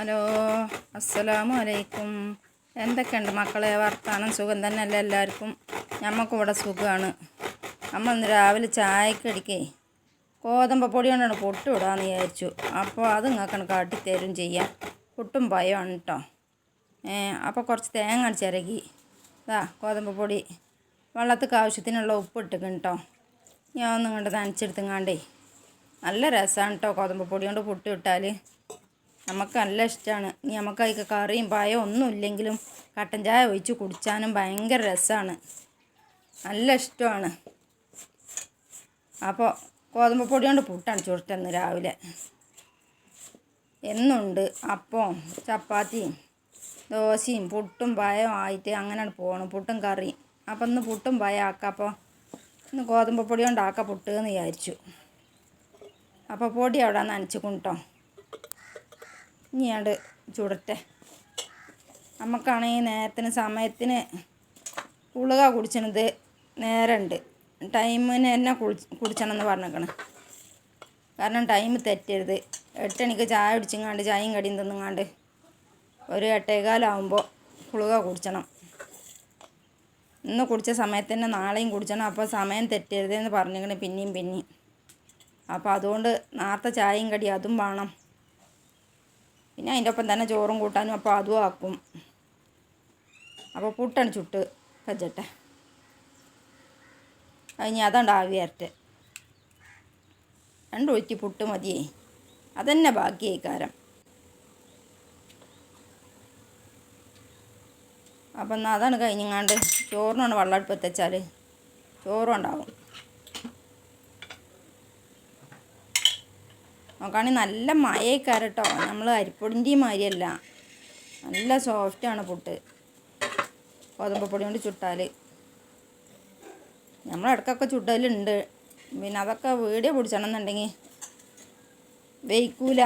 Hello, അസ്സലാമു അലൈക്കും. എന്തൊക്കെയുണ്ട് മക്കളെ വർത്താനം? സുഖം തന്നെയല്ലേ എല്ലാവർക്കും? ഞമ്മക്കിവിടെ സുഖമാണ്. നമ്മൾ ഇന്ന് രാവിലെ ചായക്കടിക്കേ ഗോതമ്പ് പൊടി കൊണ്ടാണ് പൊട്ട് വിടാമെന്ന് വിചാരിച്ചു. അപ്പോൾ അത് നിങ്ങൾക്കാണ് കാട്ടിത്തരും ചെയ്യാം. പുട്ടും പയമാണ് കേട്ടോ. അപ്പോൾ കുറച്ച് തേങ്ങ ചിരകി ഗോതമ്പ് പൊടി വെള്ളത്തിക്ക് ആവശ്യത്തിനുള്ള ഉപ്പ് ഇട്ടിക്കണം കേട്ടോ. ഞാൻ ഒന്നും കൊണ്ട് നനച്ചെടുത്തുങ്ങാണ്ടേ നല്ല രസമാണ് കേട്ടോ. ഗോതമ്പ് പൊടി കൊണ്ട് പുട്ട് ഇട്ടാൽ നമുക്ക് നല്ല ഇഷ്ടമാണ്. ഇനി നമുക്ക് അതിൽ കറിയും പായവും ഒന്നും ഇല്ലെങ്കിലും കട്ടൻ ചായ ഒഴിച്ച് കുടിച്ചാനും ഭയങ്കര രസമാണ്, നല്ല ഇഷ്ടമാണ്. അപ്പോൾ ഗോതമ്പ് പൊടി കൊണ്ട് പുട്ടാണ് ചുരുട്ടെന്ന് രാവിലെ. എന്നുണ്ട് അപ്പവും ചപ്പാത്തിയും ദോശയും പുട്ടും പായവും ആയിട്ട് അങ്ങനെയാണ് പോകണം, പുട്ടും കറിയും. അപ്പോൾ ഇന്ന് പുട്ടും പായം ആക്കാം. അപ്പോൾ ഇന്ന് ഗോതമ്പ് പൊടി കൊണ്ടാക്കാം പുട്ട് എന്ന് വിചാരിച്ചു. അപ്പോൾ പൊടി അവിടെ നനച്ചിക്കും കേട്ടോ. ഇനി അത് ചുടട്ടെ. നമുക്കാണെങ്കിൽ നേരത്തിന് സമയത്തിന് ഗുളിക കുടിച്ചണത് നേരമുണ്ട്. ടൈമിന് തന്നെ കുടിച്ചണം എന്ന് പറഞ്ഞേക്കണം. കാരണം ടൈം തെറ്റരുത്. 8 മണിക്ക് ചായ കുടിച്ചിങ്ങാണ്ട് ചായയും കടിയും തിന്നുങ്ങാണ്ട് ഒരു 8:15 ഗുളിക കുടിച്ചണം. ഇന്ന് കുടിച്ച സമയത്ത് തന്നെ നാളെയും കുടിച്ചണം. അപ്പോൾ സമയം തെറ്റരുതെന്ന് പറഞ്ഞേക്കണേ പിന്നെയും. അപ്പോൾ അതുകൊണ്ട് നേരത്തെ ചായയും കടി അതും വേണം. പിന്നെ അതിൻ്റെ ഒപ്പം തന്നെ ചോറും കൂട്ടാനും അപ്പോൾ അതും ആക്കും. അപ്പോൾ പുട്ടാണ് ചുട്ട് കജ്ജട്ടെ. കഴിഞ്ഞ് അതുകൊണ്ട് ആവിയരട്ടെ. 2 ഉറ്റി പുട്ട് മതിയേ, അതന്നെ ബാക്കിയായി കാരം. അപ്പം എന്നാൽ അതാണ് കഴിഞ്ഞങ്ങാണ്ട് ചോറിനാണ് വെള്ളം അടുപ്പത്ത് വെച്ചാൽ ചോറും ഉണ്ടാവും. നോക്കുകയാണെങ്കിൽ നല്ല മഴക്കാരം കേട്ടോ. നമ്മൾ അരിപ്പൊടിൻ്റെ മാതിരിയല്ല, നല്ല സോഫ്റ്റാണ് പുട്ട് ഗോതമ്പ് പൊടി കൊണ്ട് ചുട്ടാൽ. നമ്മൾ ഇടയ്ക്കൊക്കെ ചുട്ടലുണ്ട്. പിന്നെ അതൊക്കെ വീഡിയോ പിടിച്ചണമെന്നുണ്ടെങ്കിൽ വേയിക്കൂല.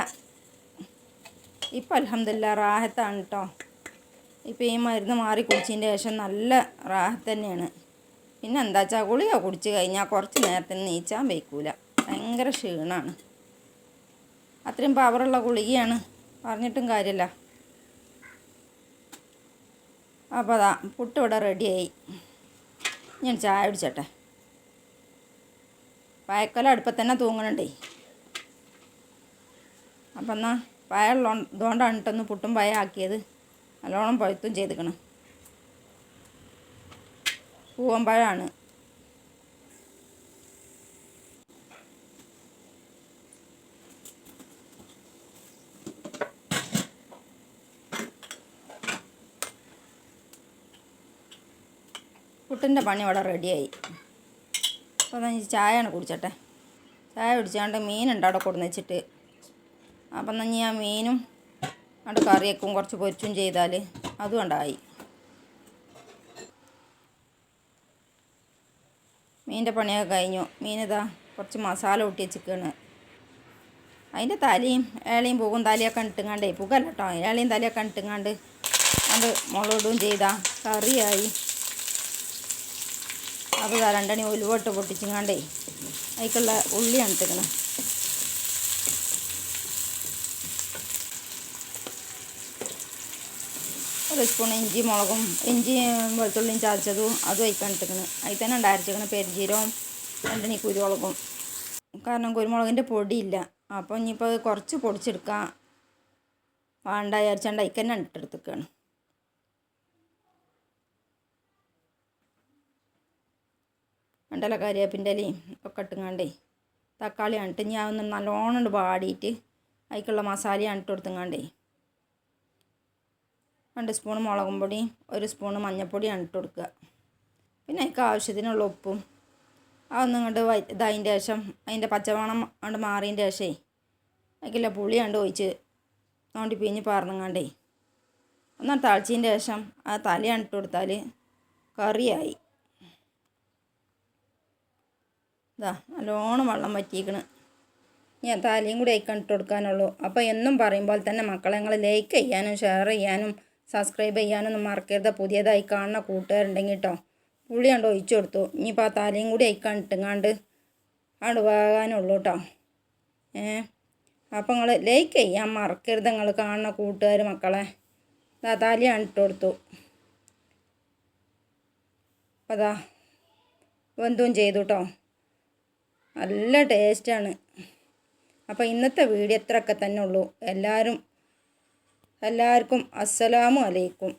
ഇപ്പം അൽഹംദുലില്ലാ റാഹത്താണ് കേട്ടോ. ഇപ്പം ഈ മരുന്ന് മാറി കുടിച്ചതിൻ്റെ ശേഷം നല്ല റാഹത്ത് തന്നെയാണ്. പിന്നെ എന്താ വെച്ചാൽ ഗുളിക കുടിച്ച് കഴിഞ്ഞാൽ കുറച്ച് നേരത്തിന് നീച്ചാൻ വയ്ക്കൂല, ഭയങ്കര ക്ഷീണമാണ്. അത്രയും പവറുള്ള ഗുളികയാണ്, പറഞ്ഞിട്ടും കാര്യമില്ല. അപ്പോൾ അതാ പുട്ട് ഇവിടെ റെഡിയായി. ഞാൻ ചായ കുടിച്ചട്ടെ. പായക്കൊല അടുപ്പത്ത് തന്നെ തൂങ്ങണുണ്ടേ. അപ്പം എന്നാൽ പായുള്ള ഇതുകൊണ്ടാണ് കേട്ടൊന്ന് പുട്ടും പായ ആക്കിയത്. നല്ലോണം പഴുത്തും ചെയ്തിക്കണം. പൂവമ്പഴമാണ്. പുട്ടിൻ്റെ പണി ഇവിടെ റെഡിയായി. അപ്പോൾ എന്നാൽ ചായയാണ് കുടിച്ചട്ടെ. ചായ കുടിച്ചാണ്ട് മീനുണ്ട് അവിടെ കൊടുന്ന് വെച്ചിട്ട്. അപ്പം എന്നാൽ ആ മീനും അവിടെ കറിയൊക്കെ കുറച്ച് പൊരിച്ചും ചെയ്താൽ അതും ഉണ്ടായി. മീനിൻ്റെ പണിയൊക്കെ കഴിഞ്ഞു. മീനിതാ കുറച്ച് മസാല കൂട്ടി വെച്ചിരിക്കുകയാണ്. അതിൻ്റെ തലയും ഏളയും പൂവും തലയൊക്കെ ഇട്ടുങ്ങാണ്ടേ, പുകല്ല കേട്ടോ, ഏളയും തലയൊക്കെ ഇട്ടുങ്ങാണ്ട് അത് മുളകിടുകയും ചെയ്താൽ കറിയായി. അപ്പോൾ 2 അണി ഉലുവട്ട് പൊട്ടിച്ചിങ്ങാണ്ടേ അതിക്കുള്ള ഉള്ളിയാണ് ഇട്ടിക്കണം. ഒരു സ്പൂൺ ഇഞ്ചി വെളുത്തുള്ളിയും ചതച്ചതും അതും അതിക്കാൻ ഇട്ടിക്കണം. അതിൽ തന്നെ ഉണ്ടായിരിക്കണം പെരുംജീരവും 2 അണി കുരുമുളകും. കാരണം കുരുമുളകിൻ്റെ പൊടിയില്ല. അപ്പോൾ ഇനിയിപ്പോൾ അത് കുറച്ച് പൊടിച്ചെടുക്കാം വേണ്ട വിചാരിച്ചാണ്ട് അതിൽ തന്നെ ഇട്ടെടുത്തേക്കാണ്. രണ്ടല കരിവേപ്പിൻ്റെ ഇലയും ഒക്കെ ഇട്ടുങ്ങാണ്ടേ തക്കാളിയാണ് ഇട്ട് ഞാൻ ഒന്ന് നല്ലോണം വാടിയിട്ട് അതിക്കുള്ള മസാലയാണ് ഇട്ട് കൊടുത്തുങ്ങാണ്ടേ 2 സ്പൂൺ മുളകും പൊടിയും 1 സ്പൂൺ മഞ്ഞൾപ്പൊടിയാണ് ഇട്ട് കൊടുക്കുക. പിന്നെ അതിക്ക് ആവശ്യത്തിനുള്ള ഉപ്പും അതൊന്നും കണ്ട് ഇതതിൻ്റെ ശേഷം അതിൻ്റെ പച്ചമണം കൊണ്ട് മാറിയതിൻ്റെ ശേഷമേ അതിക്കുള്ള പുളി കണ്ട് ഒഴിച്ച് നോണ്ടി പിഞ്ഞ് പാർന്നുങ്ങാണ്ടേ ഒന്നാണ് തളിച്ചതിൻ്റെ ശേഷം ആ തലയാണ് ഇട്ട് കൊടുത്താൽ കറിയായി. ഇതാ നല്ലോണം വെള്ളം വറ്റിക്കണ്. ഞാൻ തലയും കൂടി അയക്കാൻ ഇട്ട് കൊടുക്കാനുള്ളൂ. അപ്പോൾ എന്നും പറയുമ്പോൾ തന്നെ മക്കളെ നിങ്ങൾ ലൈക്ക് ചെയ്യാനും ഷെയർ ചെയ്യാനും സബ്സ്ക്രൈബ് ചെയ്യാനൊന്നും മറക്കരുത്. പുതിയതായി കാണുന്ന കൂട്ടുകാരുണ്ടെങ്കിൽ കേട്ടോ. പുളി കണ്ട് ഒഴിച്ചു കൊടുത്തു. ഇനിയിപ്പോൾ ആ തലയും കൂടി അയക്കാൻ ഇട്ടുങ്ങാണ്ട് അവിടെ വേകാനുള്ളൂ കേട്ടോ. അപ്പോൾ നിങ്ങൾ ലൈക്ക് ചെയ്യാൻ മറക്കരുത്. നിങ്ങൾ കാണുന്ന കൂട്ടുകാർ മക്കളെ. താലിയാണ് ഇട്ട് കൊടുത്തു. അപ്പോൾ അതാ വെന്തും ചെയ്തു കേട്ടോ. നല്ല ടേസ്റ്റാണ്. അപ്പോൾ ഇന്നത്തെ വീഡിയോ ഇത്രയൊക്കെ തന്നെ ഉള്ളൂ. എല്ലാവർക്കും അസ്സലാമു അലൈക്കും.